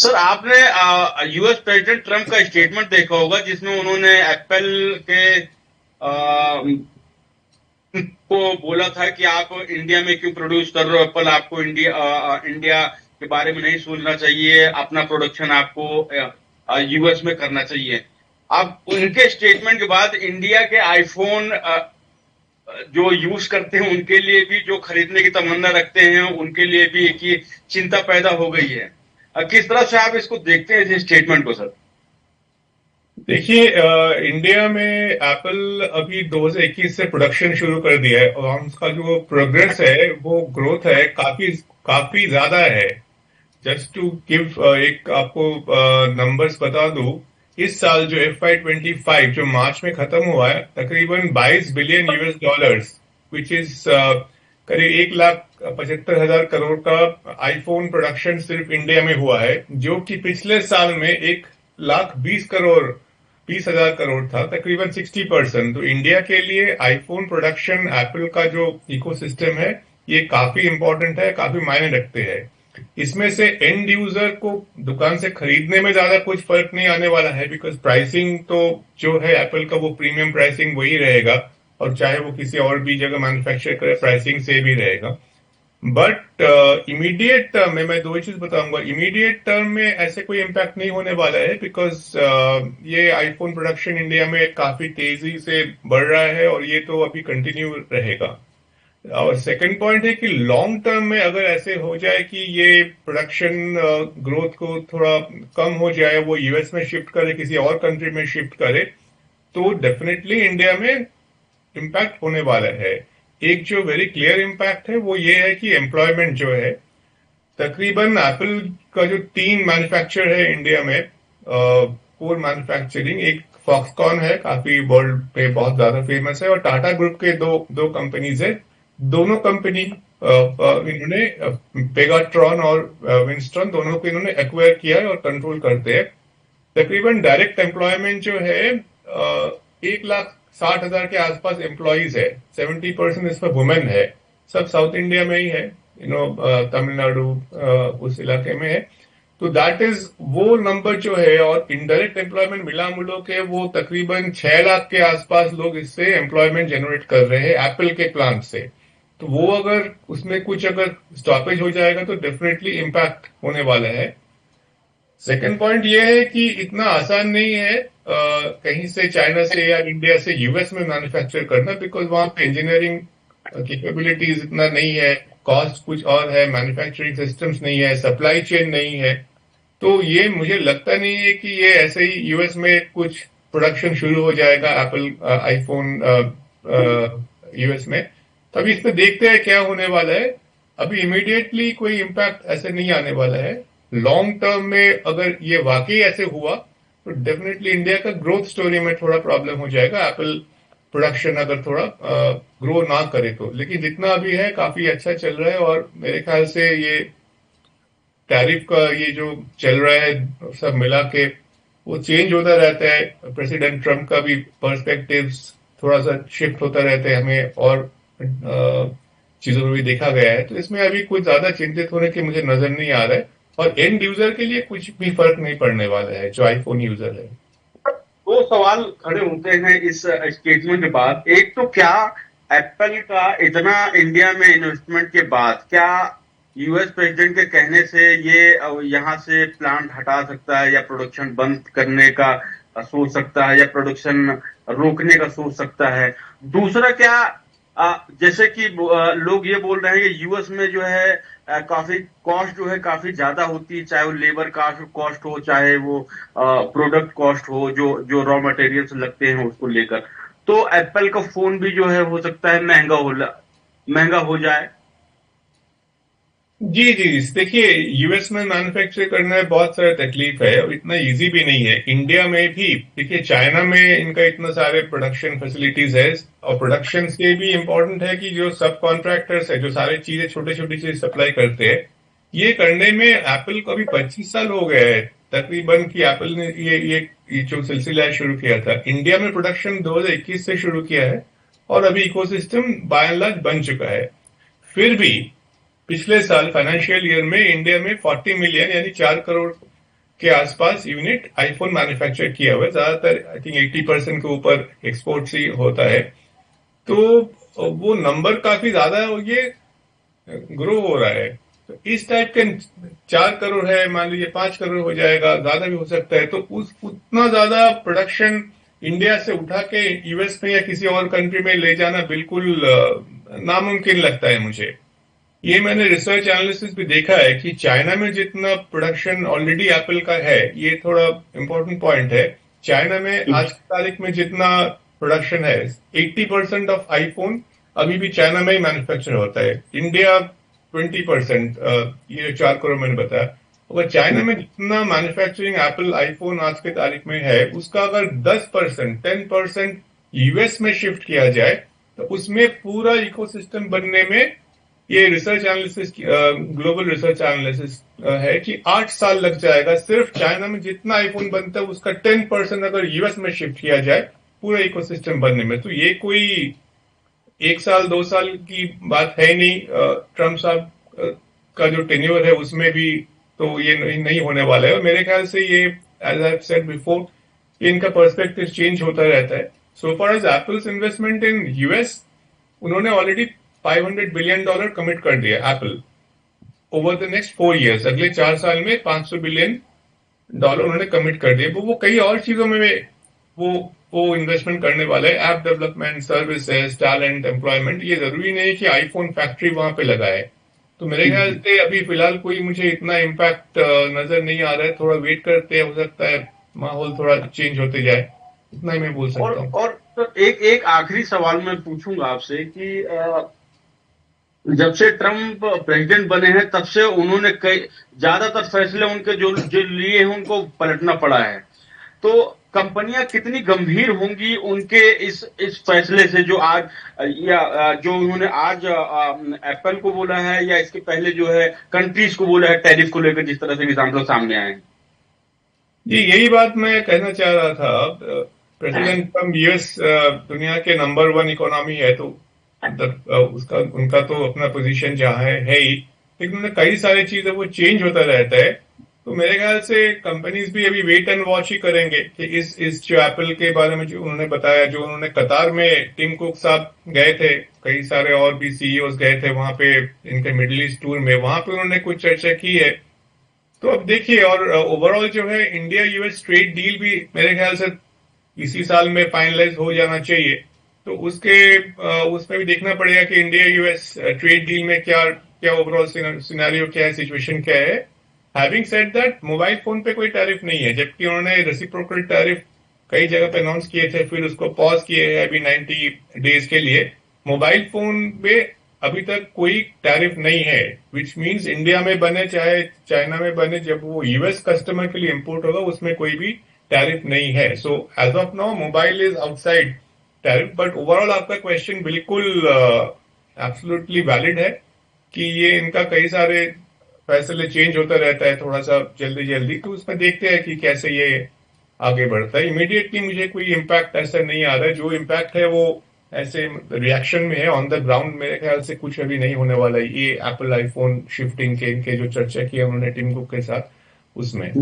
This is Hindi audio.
सर आपने यूएस प्रेसिडेंट ट्रम्प का स्टेटमेंट देखा होगा जिसमें उन्होंने एप्पल के को बोला था कि आप इंडिया में क्यों प्रोड्यूस कर रहे हो। एप्पल आपको इंडिया के बारे में नहीं सोचना चाहिए, अपना प्रोडक्शन आपको यूएस में करना चाहिए। अब उनके स्टेटमेंट के बाद इंडिया के आईफोन जो यूज करते हैं उनके लिए भी, जो खरीदने की तमन्ना रखते हैं उनके लिए भी एक ही चिंता पैदा हो गई है। किस तरह से आप इसको देखते हैं इस स्टेटमेंट को सर? देखिए, इंडिया में एप्पल अभी 2021 से प्रोडक्शन शुरू कर दिया है और उसका जो प्रोग्रेस है, वो ग्रोथ है, काफी काफी ज्यादा है। जस्ट टू गिव एक आपको नंबर्स बता दूं। इस साल जो FY25 जो मार्च में खत्म हुआ है, तकरीबन 22 billion US dollars, which is करीब 1,75,000 करोड़ का आईफोन प्रोडक्शन सिर्फ इंडिया में हुआ है, जो कि पिछले साल में 1,20,000 करोड़ था, तकरीबन 60%। तो इंडिया के लिए आईफोन प्रोडक्शन, एप्पल का जो इकोसिस्टम है, ये काफी इंपॉर्टेंट है, काफी मायने रखते हैं। इसमें से एंड यूजर को दुकान से खरीदने में ज्यादा कुछ फर्क नहीं आने वाला है, बिकॉज प्राइसिंग तो जो है एप्पल का, वो प्रीमियम प्राइसिंग वही रहेगा, और चाहे वो किसी और भी जगह मैन्युफैक्चर करे, प्राइसिंग से भी रहेगा। बट इमीडिएट टर्म में मैं दो ही चीज बताऊंगा। इमीडिएट टर्म में ऐसे कोई इम्पैक्ट नहीं होने वाला है, बिकॉज ये आईफोन प्रोडक्शन इंडिया में काफी तेजी से बढ़ रहा है और ये तो अभी कंटिन्यू रहेगा। और सेकंड पॉइंट है कि लॉन्ग टर्म में अगर ऐसे हो जाए कि ये प्रोडक्शन ग्रोथ को थोड़ा कम हो जाए, वो यूएस में शिफ्ट करे, किसी और कंट्री में शिफ्ट करे, तो डेफिनेटली इंडिया में इम्पैक्ट होने वाला है। एक जो वेरी क्लियर इम्पैक्ट है वो ये है कि एम्प्लॉयमेंट जो है, तकरीबन एप्पल का जो 3 मैन्युफैक्चर है इंडिया में, कोर मैन्युफैक्चरिंग, एक फॉक्सकॉन है, काफी वर्ल्ड पे बहुत ज्यादा फेमस है, और टाटा ग्रुप के दो दो कंपनीज है। दोनों कंपनी इन्होंने पेगाट्रॉन और विंस्टन, दोनों को इन्होंने एक्वायर किया है और कंट्रोल करते हैं। तकरीबन डायरेक्ट एम्प्लॉयमेंट जो है 1,60,000 के आसपास एम्प्लॉयज है। 70% इसमें वुमेन है। सब साउथ इंडिया में ही है, तमिलनाडु उस इलाके में है। तो दैट इज वो नंबर जो है, और इनडायरेक्ट एम्प्लॉयमेंट मिला मिलो के वो तकरीबन 6 लाख के आसपास लोग इससे एम्प्लॉयमेंट जनरेट कर रहे हैं एप्पल के प्लांट से। तो वो अगर उसमें कुछ अगर स्टॉपेज हो जाएगा तो डेफिनेटली इम्पैक्ट होने वाला है। सेकंड पॉइंट ये है कि इतना आसान नहीं है कहीं से चाइना से या इंडिया से यूएस में मैन्युफैक्चर करना, बिकॉज वहां पे इंजीनियरिंग कैपेबिलिटीज इतना नहीं है, कॉस्ट कुछ और है, मैन्युफैक्चरिंग सिस्टम्स नहीं है, सप्लाई चेन नहीं है। तो ये मुझे लगता नहीं है कि ये ऐसे ही यूएस में कुछ प्रोडक्शन शुरू हो जाएगा एप्पल आईफोन यूएस में। तभी इस पे देखते हैं क्या होने वाला है। अभी इमीडिएटली कोई इम्पैक्ट ऐसे नहीं आने वाला है। लॉन्ग टर्म में अगर ये वाकई ऐसे हुआ तो डेफिनेटली इंडिया का ग्रोथ स्टोरी में थोड़ा प्रॉब्लम हो जाएगा, एप्पल प्रोडक्शन अगर थोड़ा ग्रो ना करे तो। लेकिन जितना अभी है काफी अच्छा चल रहा है, और मेरे ख्याल से ये टैरिफ का ये जो चल रहा है सब मिला के, वो चेंज होता रहता है। प्रेसिडेंट ट्रम्प का भी पर्सपेक्टिव्स थोड़ा सा शिफ्ट होता रहता है, हमें और चीजों में भी देखा गया है। तो इसमें अभी कुछ ज्यादा चिंतित होने की मुझे नजर नहीं आ रहा है, और एंड यूजर के लिए कुछ भी फर्क नहीं पड़ने वाला है जो आईफोन यूजर है। दो सवाल खड़े होते हैं इस स्टेटमेंट के बाद। एक तो क्या एप्पल का इतना इंडिया में इन्वेस्टमेंट के बाद क्या यूएस प्रेसिडेंट के कहने से ये यहाँ से प्लांट हटा सकता है, या प्रोडक्शन बंद करने का सोच सकता है, या प्रोडक्शन रोकने का सोच सकता है? दूसरा, क्या जैसे कि लोग ये बोल रहे हैं कि यूएस में जो है काफी कॉस्ट जो है काफी ज्यादा होती है, चाहे वो लेबर कॉस्ट हो, चाहे वो प्रोडक्ट कॉस्ट हो, जो जो रॉ मटेरियल्स लगते हैं उसको लेकर। तो एप्पल का फोन भी जो है हो सकता है महंगा हो जाए। जी जी, देखिए, यूएस में मैन्युफैक्चर करना है बहुत सारा तकलीफ है, और इतना इजी भी नहीं है। इंडिया में भी देखिए, चाइना में इनका इतना सारे प्रोडक्शन फैसिलिटीज है, और प्रोडक्शन से भी इम्पोर्टेंट है कि जो सब कॉन्ट्रैक्टर्स है, जो सारी चीजें छोटे छोटी चीज सप्लाई करते हैं, ये करने में एप्पल को अभी 25 साल हो गए हैं तकरीबन कि एप्पल ने ये जो सिलसिला शुरू किया था। इंडिया में प्रोडक्शन 2021 से शुरू किया है, और अभी इकोसिस्टम बाय एंड लार्ज बन चुका है। फिर भी पिछले साल फाइनेंशियल ईयर में इंडिया में 40 मिलियन यानी 4 करोड़ के आसपास यूनिट आईफोन मैन्युफैक्चर किया हुआ है। ज्यादातर आई थिंक 80% के ऊपर एक्सपोर्ट ही होता है। तो वो नंबर काफी ज्यादा है और ये ग्रो हो रहा है। तो इस टाइप के 4 करोड़ है, मान लीजिए 5 करोड़ हो जाएगा, ज्यादा भी हो सकता है। तो उस उतना ज्यादा प्रोडक्शन इंडिया से उठा के यूएस में या किसी और कंट्री में ले जाना बिल्कुल नामुमकिन लगता है मुझे। ये मैंने रिसर्च एनालिसिस भी देखा है कि चाइना में जितना प्रोडक्शन ऑलरेडी एप्पल का है, ये थोड़ा इंपॉर्टेंट पॉइंट है। चाइना में आज की तारीख में जितना प्रोडक्शन है, 80% ऑफ आईफोन अभी भी चाइना में ही मैन्युफैक्चर होता है। इंडिया 20%, ये 4 करोड़ मैंने बताया। अगर चाइना में जितना मैन्युफैक्चरिंग एप्पल आईफोन आज के तारीख में है, उसका अगर 10% यूएस में शिफ्ट किया जाए, तो उसमें पूरा इकोसिस्टम बनने में, ये research analysis, global research analysis है कि 8 साल लग जाएगा सिर्फ चाइना में जितना आईफोन बनता है उसका 10% अगर यूएस में शिफ्ट किया जाए पूरा इकोसिस्टम बनने में। तो ये कोई 1 साल 2 साल की बात है नहीं। ट्रम्प साहब का जो टेन्योर है उसमें भी तो ये नहीं होने वाला है। और मेरे ख्याल से ये, एज आई सेड बिफोर, ये इनका पर्सपेक्टिव चेंज होता रहता है। So far as Apple's investment in US, उन्होंने ऑलरेडी $500 बिलियन कमिट कर दिया Apple over the next 4 years. अगले 4 साल में $500 बिलियन उन्होंने कमिट कर दिए। वो कई और चीजों में वो इन्वेस्टमेंट करने वाले हैं, app development, services, talent, employment. ये जरूरी नहीं कि आईफोन फैक्ट्री वहां पे लगाए। तो मेरे ख्याल से अभी फिलहाल कोई मुझे इतना इम्पैक्ट नजर नहीं आ रहा है। थोड़ा वेट करते हैं, हो सकता है माहौल थोड़ा चेंज होते जाए, इतना ही मैं बोल सकता हूँ। और तो एक आखिरी सवाल मैं पूछूंगा आपसे कि जब से ट्रम्प प्रेसिडेंट बने हैं तब से उन्होंने कई ज्यादातर फैसले उनके जो लिए हैं उनको पलटना पड़ा है। तो कंपनियां कितनी गंभीर होंगी उनके इस फैसले से जो आज, या जो उन्होंने आज एप्पल को बोला है, या इसके पहले जो है कंट्रीज को बोला है टैरिफ को लेकर, जिस तरह से एग्जाम्पल सामने आए हैं। जी, यही बात मैं कहना चाह रहा था। प्रेसिडेंट ट्रम्प यूएस दुनिया के नंबर 1 इकोनॉमी है, तो उनका तो अपना पोजीशन जहां है ही, लेकिन उन्हें कई सारी चीजें वो चेंज होता रहता है। तो मेरे ख्याल से कंपनीज भी अभी वेट एंड वॉच ही करेंगे कि इस जो एप्पल के बारे में जो उन्होंने बताया, जो उन्होंने कतार में टिम कुक साहब गए थे, कई सारे और भी सीईओज गए थे वहां पे इनके मिडिल ईस्ट टूर में, वहां पे उन्होंने कुछ चर्चा की है। तो अब देखिए, और ओवरऑल जो है इंडिया यूएस ट्रेड डील भी मेरे ख्याल से इसी साल में फाइनलाइज हो जाना चाहिए। तो उसमें भी देखना पड़ेगा कि इंडिया यूएस ट्रेड डील में क्या क्या ओवरऑल सिनेरियो क्या है, सिचुएशन क्या है। Having said that, mobile phone पे कोई टैरिफ नहीं है, जबकि उन्होंने रेसिप्रोकल टैरिफ कई जगह पे अनाउंस किए थे, फिर उसको पॉज किए हैं अभी 90 डेज के लिए। मोबाइल फोन पे अभी तक कोई टैरिफ नहीं है, विच मीन्स इंडिया में बने चाहे चाइना में बने, जब वो यूएस कस्टमर के लिए इंपोर्ट होगा उसमें कोई भी टैरिफ नहीं है। So as of now mobile is outside tariff. But overall आपका क्वेश्चन बिल्कुल एब्सोल्युटली वैलिड है कि ये इनका कई सारे फैसले चेंज होता रहता है थोड़ा सा जल्दी जल्दी। तो उसमें देखते हैं कि कैसे ये आगे बढ़ता है। इमीडिएटली मुझे कोई इम्पैक्ट ऐसा नहीं आ रहा है। जो इम्पैक्ट है वो ऐसे रिएक्शन में है, ऑन द ग्राउंड मेरे ख्याल से कुछ अभी नहीं होने वाला है। ये एप्पल आईफोन शिफ्टिंग के इनके जो चर्चा की है उन्होंने टिम कुक के साथ, उसमें